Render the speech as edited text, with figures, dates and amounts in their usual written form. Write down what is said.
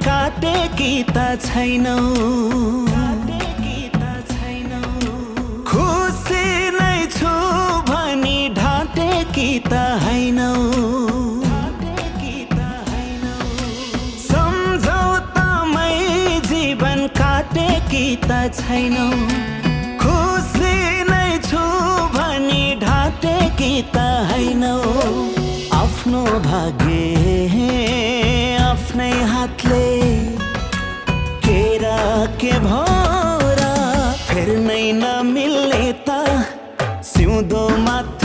काटेकी त छैनौ, खुसी नै छु भनी ढाँटेकी त हैनौ, सम्झौतामै जीवन काटेकी त छैनौ, खुसी नै छु भनी ढाँटेकी त हैनौ। आफ्नो भाग्य आफ्नै हातले केरा के भरा फेर्नै नमिल्ने त सिउँदो मात्र